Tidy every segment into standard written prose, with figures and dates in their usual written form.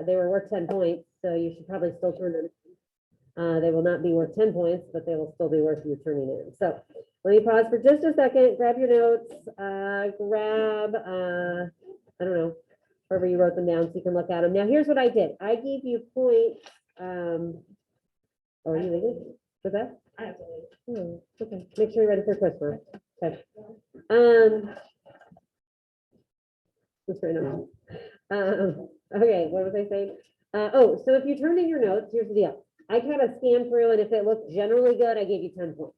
they were worth 10 points, so you should probably still turn them. They will not be worth 10 points, but they will still be worth you turning in. So let me pause for just a second, grab your notes, grab, I don't know, wherever you wrote them down so you can look at them. Now, here's what I did. I gave you points. Are you leaving for that? I have to leave. Oh, okay. Make sure you're ready for Christmas. Okay. That's right now. Okay, what was I saying? So if you turned in your notes, here's the deal. I kind of scanned through, and if it looked generally good, I gave you 10 points.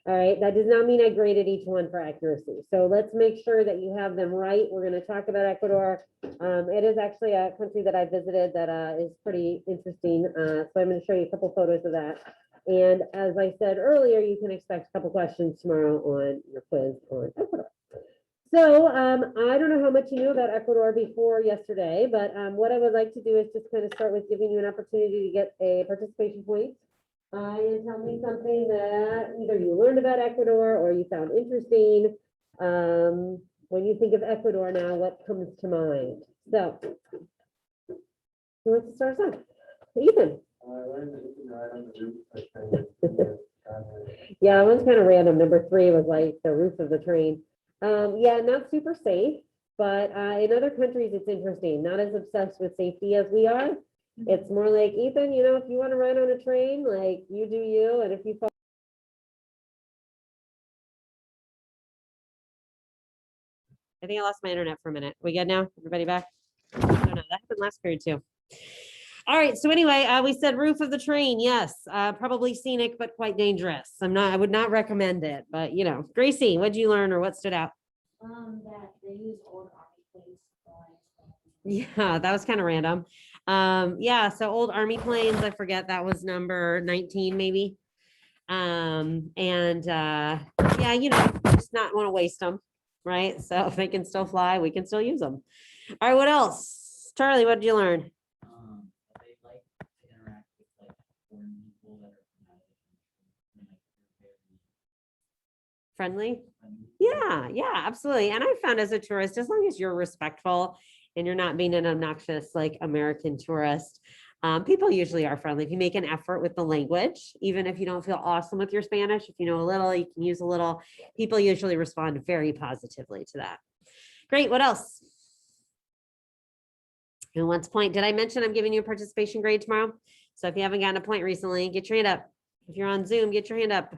All right, that does not mean I graded each one for accuracy. So let's make sure that you have them right. We're going to talk about Ecuador. It is actually a country that I visited that is pretty interesting. So I'm going to show you a couple photos of that. And as I said earlier, you can expect a couple questions tomorrow on your quiz on Ecuador. So I don't know how much you knew about Ecuador before yesterday, but what I would like to do is just kind of start with giving you an opportunity to get a participation point. And tell me something that either you learned about Ecuador or you found interesting. When you think of Ecuador now, what comes to mind? So who wants to start us off? Ethan. Yeah, that one's kind of random. Number 3 was like the roof of the train. Yeah, not super safe, but in other countries, it's interesting. Not as obsessed with safety as we are. It's more like, Ethan, if you want to ride on a train, like you do you, and if you fall. I think I lost my internet for a minute. We good now? Everybody back? I don't know. That happened last period too. All right. So anyway, we said roof of the train. Yes, probably scenic, but quite dangerous. I would not recommend it, but Gracie, what'd you learn or what stood out? That they use old army planes. Yeah, that was kind of random. Yeah, so old army planes, I forget, that was number 19 maybe. And yeah, just not want to waste them, right? So if they can still fly, we can still use them. All right, what else? Charlie, what did you learn? They like to interact with like foreign people that are Friendly? Yeah, absolutely. And I found as a tourist, as long as you're respectful and you're not being an obnoxious like American tourist, people usually are friendly. If you make an effort with the language, even if you don't feel awesome with your Spanish, if you know a little, you can use a little, people usually respond very positively to that. Great, what else? Who wants a point? Did I mention I'm giving you a participation grade tomorrow? So if you haven't gotten a point recently, get your hand up. If you're on Zoom, get your hand up.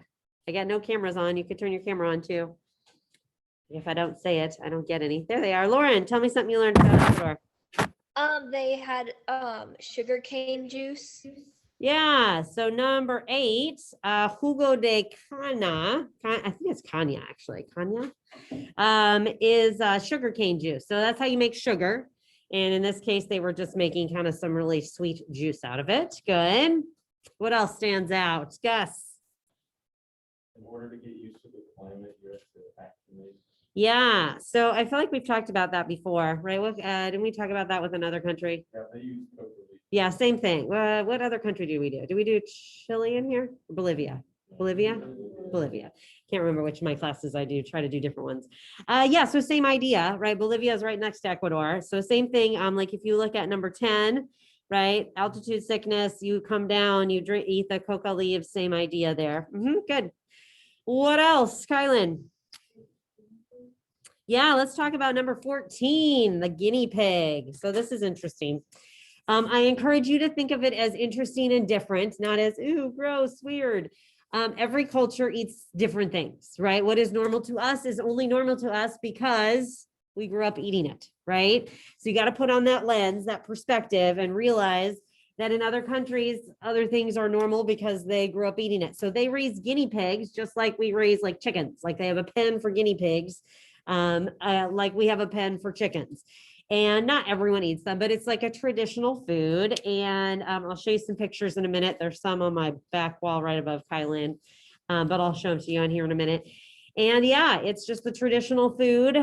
I got no cameras on. You could turn your camera on too. If I don't say it, I don't get any. There they are. Lauren, tell me something you learned about Ecuador. They had sugarcane juice. Yeah, so number 8, jugo de cana. I think it's cana actually. Cana is sugarcane juice. So that's how you make sugar. And in this case, they were just making kind of some really sweet juice out of it. Good. What else stands out? Gus. In order to get used to the climate, you have to acclimate. Yeah, so I feel like we've talked about that before, right? Didn't we talk about that with another country? Yeah, they use cocoa leaf. Yeah, same thing. What other country do we do? Do we do Chile in here? Bolivia? Bolivia? Can't remember which of my classes I do. Try to do different ones. Yeah, so same idea, right? Bolivia is right next to Ecuador. So same thing. Like if you look at number 10, right? Altitude sickness, you come down, you eat the coca leaves, same idea there. Good. What else, Kylan? Yeah, let's talk about number 14, the guinea pig. So this is interesting. I encourage you to think of it as interesting and different, not as, ooh, gross, weird. Every culture eats different things, right? What is normal to us is only normal to us because we grew up eating it, right? So you got to put on that lens, that perspective, and realize that in other countries, other things are normal because they grew up eating it. So they raise guinea pigs just like we raise like chickens, like they have a pen for guinea pigs, like we have a pen for chickens. And not everyone eats them, but it's like a traditional food. And I'll show you some pictures in a minute. There's some on my back wall right above Kylan, but I'll show them to you on here in a minute. And yeah, it's just the traditional food.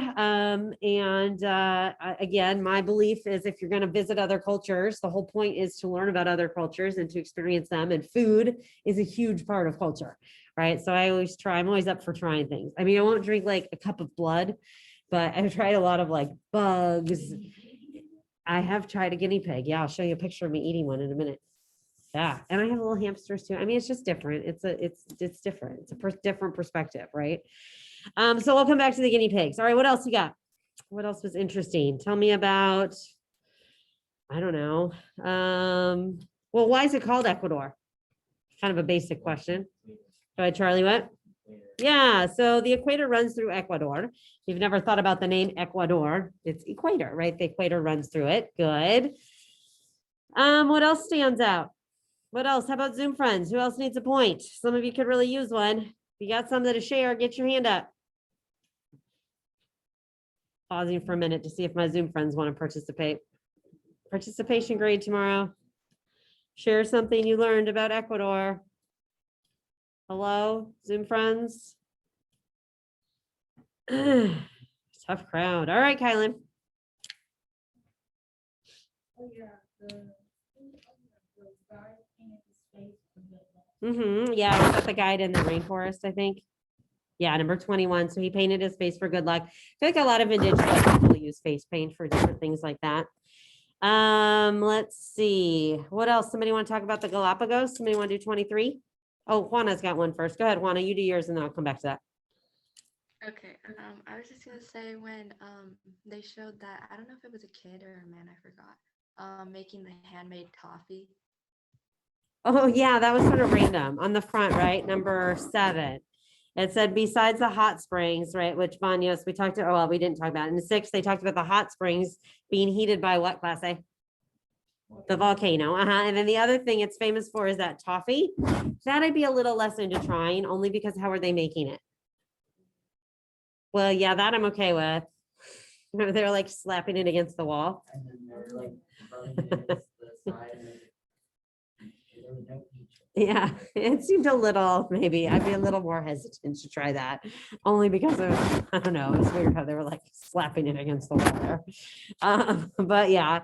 Again, my belief is if you're going to visit other cultures, the whole point is to learn about other cultures and to experience them. And food is a huge part of culture, right? So I'm always up for trying things. I mean, I won't drink like a cup of blood, but I've tried a lot of like bugs, I have tried a guinea pig. Yeah, I'll show you a picture of me eating one in a minute. Yeah, and I have little hamsters too. I mean, it's just different. It's different. It's a different perspective, right? So we'll come back to the guinea pigs. All right, what else you got? What else was interesting? Tell me about, I don't know. Well, why is it called Ecuador? Kind of a basic question. Go ahead, Charlie, what? Yeah, so the equator runs through Ecuador. You've never thought about the name Ecuador. It's equator, right? The equator runs through it. Good. What else stands out? What else? How about Zoom friends? Who else needs a point? Some of you could really use one. If you got something to share, get your hand up. Pausing for a minute to see if my Zoom friends want to participate. Participation grade tomorrow. Share something you learned about Ecuador. Hello, Zoom friends. Tough crowd. All right, Kylan. Oh, yeah, the guy painted his face with the- Yeah, I got the guide in the rainforest, I think. Yeah, number 21. So he painted his face for good luck. I feel like a lot of indigenous people use face paint for different things like that. Let's see. What else? Somebody want to talk about the Galapagos? Somebody want to do 23? Oh, Juana's got one first. Go ahead, Juana. You do yours and then I'll come back to that. Okay, I was just gonna say when they showed that, I don't know if it was a kid or a man, I forgot, making the handmade toffee. Oh, yeah, that was sort of random on the front, right? Number 7. It said besides the hot springs, right, which Banyos, we talked to, oh, well, we didn't talk about. In 6, they talked about the hot springs being heated by what, class A? The volcano. And then the other thing it's famous for is that toffee. That I'd be a little less into trying, only because how are they making it? Well, yeah, that I'm okay with. They're like slapping it against the wall. And then they're like rubbing it against the side and then they really don't eat it. Yeah, it seemed a little, maybe I'd be a little more hesitant to try that, only because of, I don't know, it was weird how they were like slapping it against the wall there. But yeah,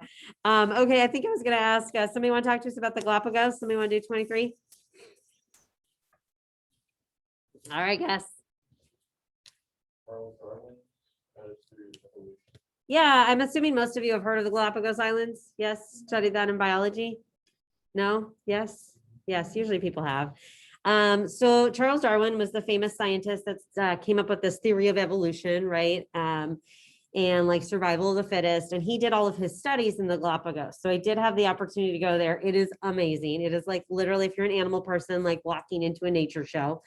okay, I think I was gonna ask, somebody want to talk to us about the Galapagos? Somebody want to do 23? All right, guys. Charles Darwin, through evolution. Yeah, I'm assuming most of you have heard of the Galapagos Islands. Yes, studied that in biology? No? Yes? Yes, usually people have. So Charles Darwin was the famous scientist that came up with this theory of evolution, right? And like survival of the fittest. And he did all of his studies in the Galapagos. So I did have the opportunity to go there. It is amazing. It is like literally, if you're an animal person, like walking into a nature show.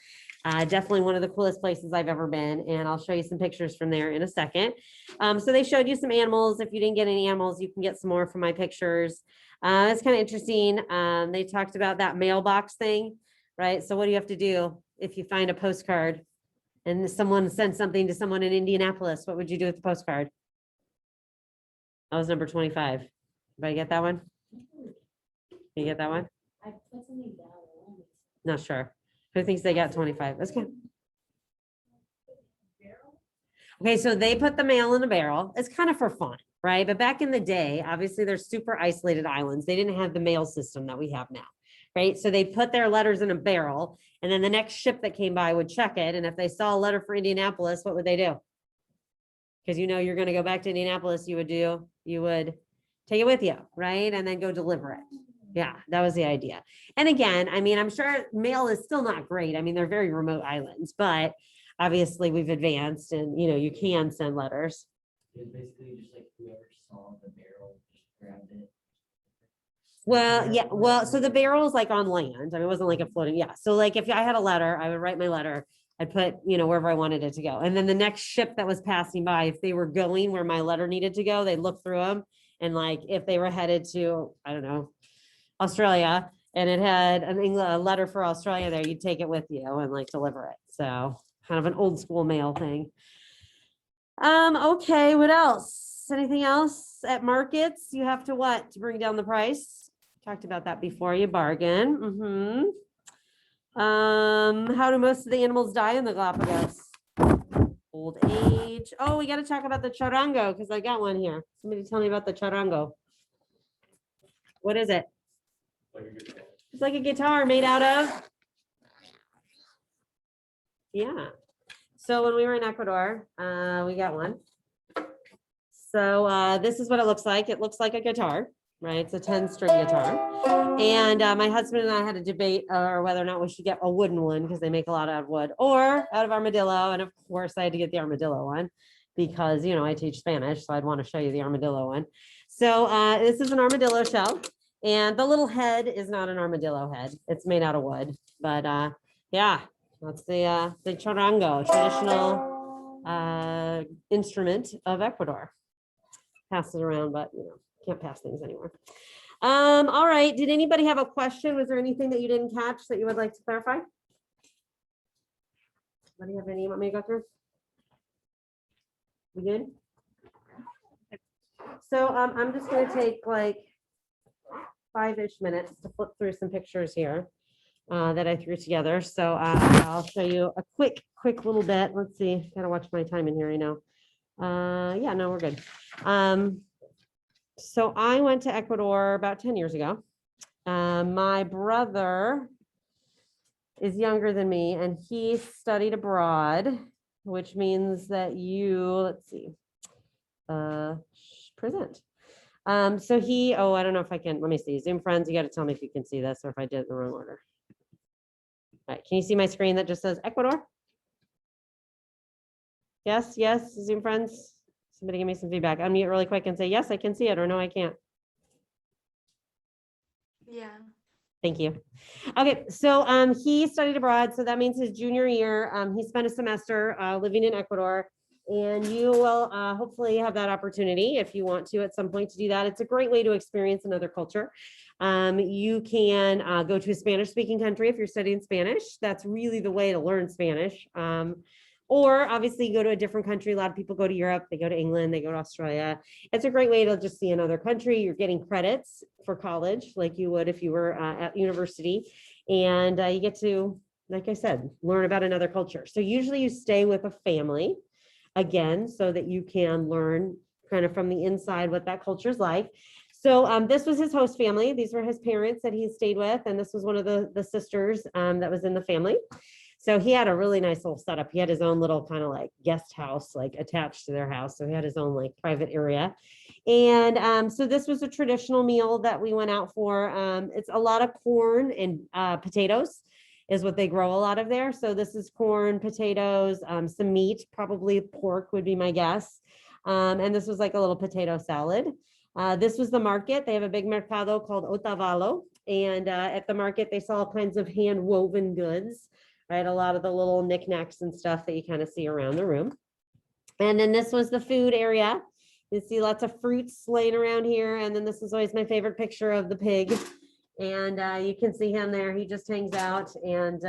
Definitely one of the coolest places I've ever been. And I'll show you some pictures from there in a second. So they showed you some animals. If you didn't get any animals, you can get some more from my pictures. It's kind of interesting. They talked about that mailbox thing, right? So what do you have to do if you find a postcard and someone sends something to someone in Indianapolis? What would you do with the postcard? That was number 25. Everybody get that one? You get that one? I put something down. Not sure. Who thinks they got 25? That's good. Okay, so they put the mail in a barrel. It's kind of for fun, right? But back in the day, obviously they're super isolated islands. They didn't have the mail system that we have now, right? So they put their letters in a barrel and then the next ship that came by would check it. And if they saw a letter for Indianapolis, what would they do? Because you know you're going to go back to Indianapolis, you would take it with you, right? And then go deliver it. Yeah, that was the idea. And again, I mean, I'm sure mail is still not great. I mean, they're very remote islands, but obviously we've advanced and, you know, you can send letters. It was basically just like whoever saw the barrel just grabbed it. Well, yeah, well, so the barrel is like on land. I mean, it wasn't like a floating, yeah. So like if I had a letter, I would write my letter. I'd put, you know, wherever I wanted it to go. And then the next ship that was passing by, if they were going where my letter needed to go, they'd look through them. And like, if they were headed to, I don't know, Australia, and it had a letter for Australia there, you'd take it with you and like deliver it. So kind of an old school mail thing. Okay, what else? Anything else at markets? You have to what to bring down the price? Talked about that before, you bargain. How do most of the animals die in the Galapagos? Old age. Oh, we got to talk about the charango because I got one here. Somebody tell me about the charango. What is it? Like a good. It's like a guitar made out of. Yeah. So when we were in Ecuador, we got one. So this is what it looks like. It looks like a guitar, right? It's a 10-string guitar. And my husband and I had a debate whether or not we should get a wooden one because they make a lot out of wood or out of armadillo. And of course I had to get the armadillo one because, you know, I teach Spanish, so I'd want to show you the armadillo one. So this is an armadillo shell. And the little head is not an armadillo head. It's made out of wood. But yeah, that's the charango, traditional instrument of Ecuador. Pass it around, but you know, can't pass things anymore. All right. Did anybody have a question? Was there anything that you didn't catch that you would like to clarify? What do you have any you want me to go through? We good? So I'm just going to take like 5-ish minutes to flip through some pictures here that I threw together. So I'll show you a quick little bit. Let's see. Gotta watch my time in here. I know. Yeah, no, we're good. So I went to Ecuador about 10 years ago. My brother is younger than me and he studied abroad, which means that let's see, present. So I don't know if I can, let me see, Zoom friends, you got to tell me if you can see this or if I did it in the wrong order. All right, can you see my screen that just says Ecuador? Yes, Zoom friends. Somebody give me some feedback. Unmute really quick and say, yes, I can see it, or no, I can't. Yeah. Thank you. Okay, so he studied abroad, so that means his junior year, he spent a semester living in Ecuador, and you will hopefully have that opportunity if you want to at some point to do that. It's a great way to experience another culture. You can go to a Spanish-speaking country if you're studying Spanish. That's really the way to learn Spanish. Or obviously you go to a different country. A lot of people go to Europe, they go to England, they go to Australia. It's a great way to just see another country. You're getting credits for college like you would if you were at university. And you get to, like I said, learn about another culture. So usually you stay with a family, again, so that you can learn kind of from the inside what that culture is like. So this was his host family. These were his parents that he stayed with. And this was one of the sisters that was in the family. So he had a really nice little setup. He had his own little kind of like guest house, like attached to their house. So he had his own like private area. And so this was a traditional meal that we went out for. It's a lot of corn and potatoes is what they grow a lot of there. So this is corn, potatoes, some meat, probably pork would be my guess. And this was like a little potato salad. This was the market. They have a big mercado called Otavalo. And at the market, they sell all kinds of hand woven goods. Right, a lot of the little knickknacks and stuff that you kind of see around the room. And then this was the food area. You see lots of fruits laying around here. And then this is always my favorite picture of the pig. And you can see him there. He just hangs out and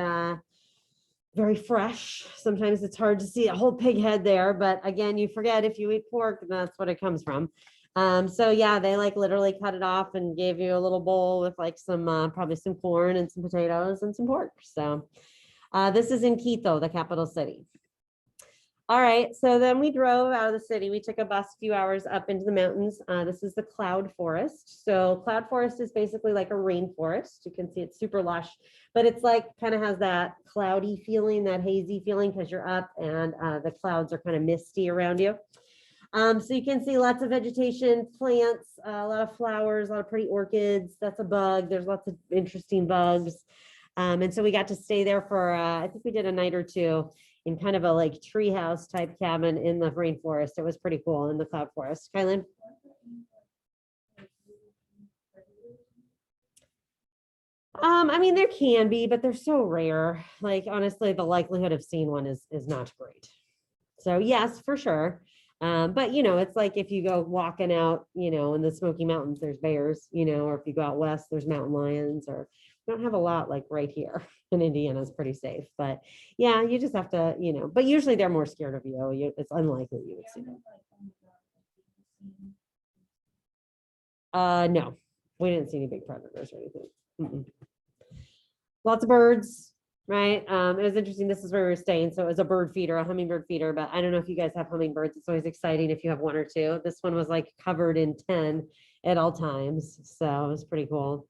very fresh. Sometimes it's hard to see a whole pig head there. But again, you forget if you eat pork, that's what it comes from. So yeah, they like literally cut it off and gave you a little bowl with like some, probably some corn and some potatoes and some pork. So this is in Quito, the capital city. All right, so then we drove out of the city. We took a bus a few hours up into the mountains. This is the cloud forest. So cloud forest is basically like a rainforest. You can see it's super lush, but it's like kind of has that cloudy feeling, that hazy feeling because you're up and the clouds are kind of misty around you. So you can see lots of vegetation, plants, a lot of flowers, a lot of pretty orchids. That's a bug. There's lots of interesting bugs. And so we got to stay there for, I think we did a night or two in kind of a like treehouse type cabin in the rainforest. It was pretty cool in the cloud forest. Kylan? I mean, there can be, but they're so rare. Like, honestly, the likelihood of seeing one is not great. So yes, for sure. But you know, it's like if you go walking out, you know, in the Smoky Mountains, there's bears, you know, or if you go out west, there's mountain lions, or we don't have a lot like right here in Indiana is pretty safe. But yeah, you just have to, you know, but usually they're more scared of you. It's unlikely you would see them. No, we didn't see any big predators or anything. Mm-mm. Lots of birds. Right. It was interesting. This is where we were staying. So it was a bird feeder, a hummingbird feeder, but I don't know if you guys have hummingbirds. It's always exciting if you have one or two. This one was like covered in 10 at all times. So it was pretty cool.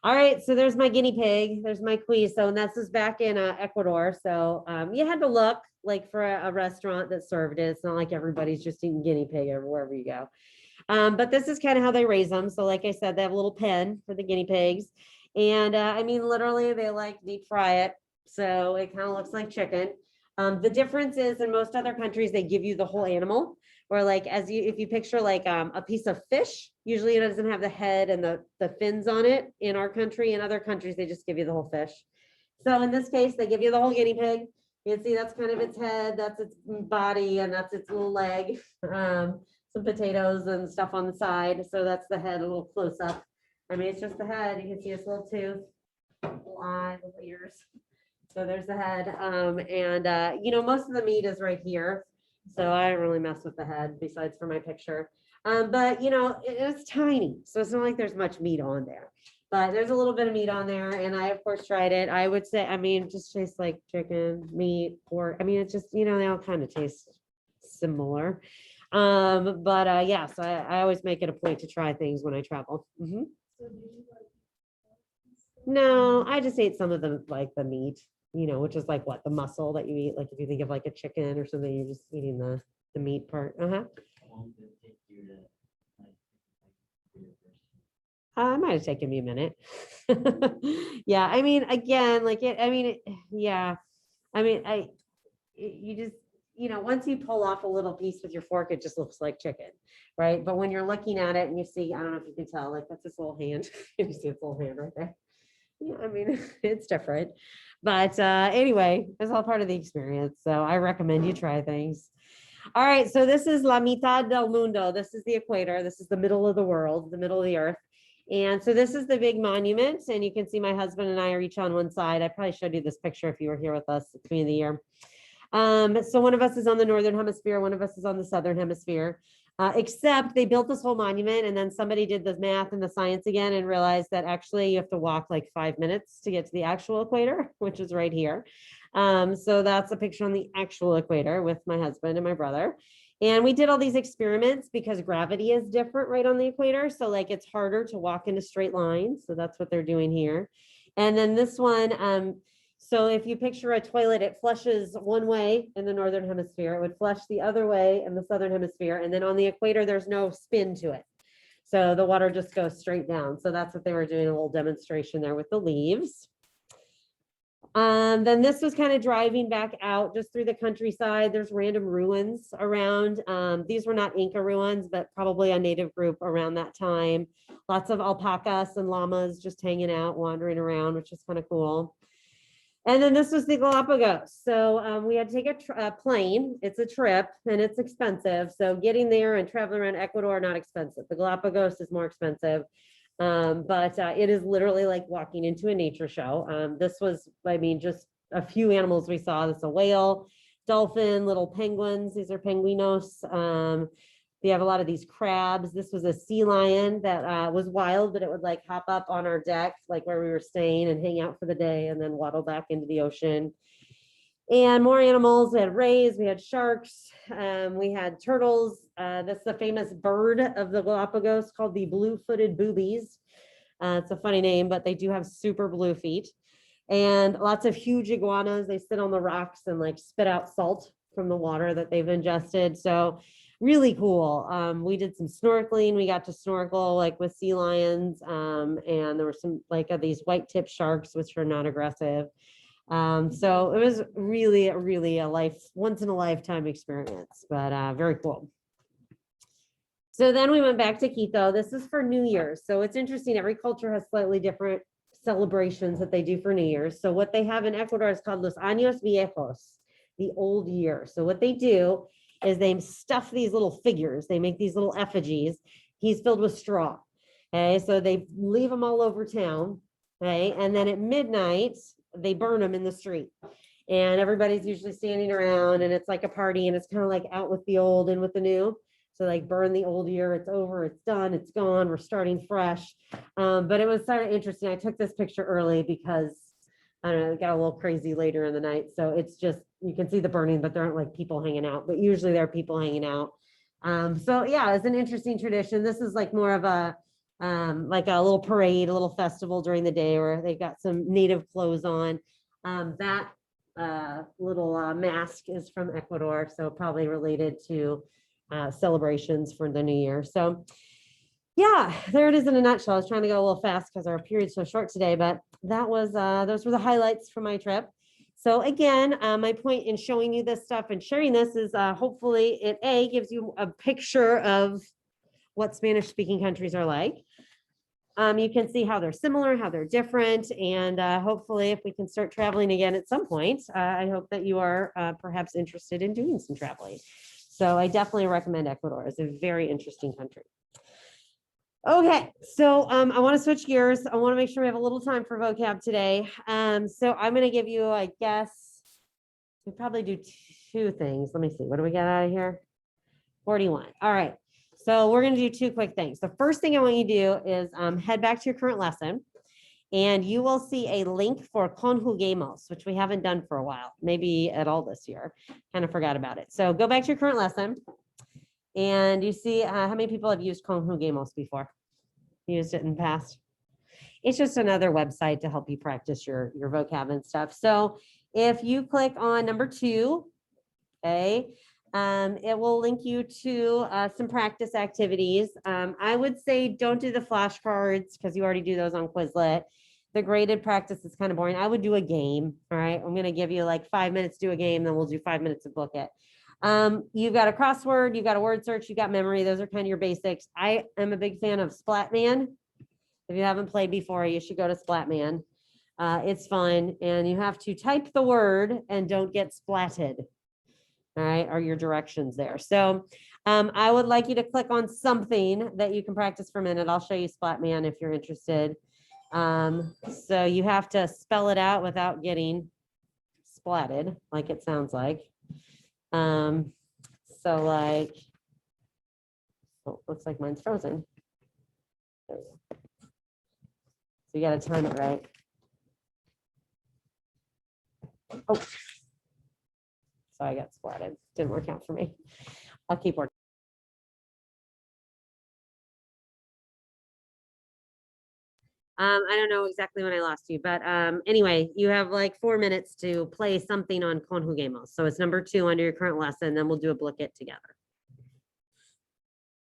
All right. So there's my guinea pig. There's my quiso, and this is back in Ecuador. So you had to look, like for a restaurant that served it. It's not like everybody's just eating guinea pig or wherever you go. But this is kind of how they raise them. So like I said, they have a little pen for the guinea pigs. And I mean, literally they like deep fry it. So it kind of looks like chicken. The difference is in most other countries, they give you the whole animal. Or like if you picture like a piece of fish, usually it doesn't have the head and the fins on it in our country. In other countries, they just give you the whole fish. So in this case, they give you the whole guinea pig. You can see that's kind of its head, that's its body, and that's its little leg. Some potatoes and stuff on the side. So that's the head, a little close up. I mean, it's just the head. You can see its little tooth, little eye, little ears. So there's the head. You know, most of the meat is right here. So I don't really mess with the head besides for my picture. But you know, it's tiny. So it's not like there's much meat on there. But there's a little bit of meat on there. And I, of course, tried it. I would say, I mean, it just tastes like chicken, meat, pork. I mean, it's just, you know, they all kind of taste similar. Yeah, so I always make it a point to try things when I travel. Mhm. So do you like? No, I just ate some of the like the meat, you know, which is like what the muscle that you eat. Like if you think of like a chicken or something, you're just eating the meat part. How long did it take you to like do your first? It might have taken me a minute. Yeah, I mean, again, like it. I mean, yeah, I mean, you just, you know, once you pull off a little piece with your fork, it just looks like chicken, right? But when you're looking at it and you see, I don't know if you can tell, like that's this little hand. You see its little hand right there. Yeah, I mean, it's different. But anyway, it's all part of the experience. So I recommend you try things. All right, so this is La Mitad del Mundo. This is the equator. This is the middle of the world, the middle of the earth. And so this is the big monument. And you can see my husband and I are each on one side. I probably showed you this picture if you were here with us at the beginning of the year. So one of us is on the northern hemisphere, one of us is on the southern hemisphere, except they built this whole monument and then somebody did the math and the science again and realized that actually you have to walk like 5 minutes to get to the actual equator, which is right here. So that's a picture on the actual equator with my husband and my brother. And we did all these experiments because gravity is different right on the equator. So like it's harder to walk in a straight line. So that's what they're doing here. And then this one, so if you picture a toilet, it flushes one way in the northern hemisphere, it would flush the other way in the southern hemisphere. And then on the equator, there's no spin to it. So the water just goes straight down. So that's what they were doing, a little demonstration there with the leaves. Then this was kind of driving back out just through the countryside. There's random ruins around. These were not Inca ruins, but probably a native group around that time. Lots of alpacas and llamas just hanging out, wandering around, which is kind of cool. And then this was the Galapagos. So we had to take a plane. It's a trip and it's expensive. So getting there and traveling around Ecuador, not expensive. The Galapagos is more expensive. But it is literally like walking into a nature show. This was, I mean, just a few animals we saw. This is a whale, dolphin, little penguins. These are penguinos. They have a lot of these crabs. This was a sea lion that was wild, but it would like hop up on our deck, like where we were staying and hang out for the day and then waddle back into the ocean. And more animals. We had rays, we had sharks, we had turtles. That's the famous bird of the Galapagos called the blue-footed boobies. It's a funny name, but they do have super blue feet. And lots of huge iguanas. They sit on the rocks and like spit out salt from the water that they've ingested. So really cool. We did some snorkeling. We got to snorkel like with sea lions. And there were some like these white-tip sharks, which are not aggressive. So it was really a once in a lifetime experience, but very cool. So then we went back to Quito. This is for New Year's. So it's interesting. Every culture has slightly different celebrations that they do for New Year's. So what they have in Ecuador is called Los Años Viejos, the old year. So what they do is they stuff these little figures. They make these little effigies. He's filled with straw. Okay, so they leave them all over town. Okay, and then at midnight, they burn them in the street. And everybody's usually standing around and it's like a party and it's kind of like out with the old and with the new. So like burn the old year, it's over, it's done, it's gone, we're starting fresh. But it was sort of interesting. I took this picture early because I don't know, it got a little crazy later in the night. So it's just, you can see the burning, but there aren't like people hanging out, but usually there are people hanging out. So yeah, it's an interesting tradition. This is like more of a, like a little parade, a little festival during the day where they've got some native clothes on. That little mask is from Ecuador, so probably related to celebrations for the new year. So yeah, there it is in a nutshell. I was trying to go a little fast because our period's so short today, but that was those were the highlights from my trip. So again, my point in showing you this stuff and sharing this is hopefully it gives you a picture of what Spanish speaking countries are like. You can see how they're similar, how they're different, and hopefully if we can start traveling again at some point, I hope that you are perhaps interested in doing some traveling. So I definitely recommend Ecuador. It's a very interesting country. Okay, so I want to switch gears. I want to make sure we have a little time for vocab today. So I'm going to give you, I guess, we probably do two things. Let me see. What do we get out of here? 41. All right. So we're going to do two quick things. The first thing I want you to do is head back to your current lesson, and you will see a link for conjuguemos, which we haven't done for a while, maybe at all this year. Kind of forgot about it. So go back to your current lesson. And you see how many people have used conjuguemos before? Used it in the past? It's just another website to help you practice your vocab and stuff. So if you click on number 2, okay, it will link you to some practice activities. I would say don't do the flashcards because you already do those on Quizlet. The graded practice is kind of boring. I would do a game. All right, I'm going to give you like 5 minutes to do a game, then we'll do 5 minutes of book it. You've got a crossword, you've got a word search, you got memory. Those are kind of your basics. I am a big fan of Splatman. If you haven't played before, you should go to Splatman. It's fun, and you have to type the word and don't get splatted. All right, are your directions there. So I would like you to click on something that you can practice for a minute. I'll show you Splatman if you're interested. So you have to spell it out without getting splatted, like it sounds like. So like, oh, looks like mine's frozen. There we go. So you got to time it right. Oh, so I got splatted. Didn't work out for me. I'll keep working. I don't know exactly when I lost you, but anyway, you have like 4 minutes to play something on conjuguemos. So it's number 2 under your current lesson, then we'll do a book it together.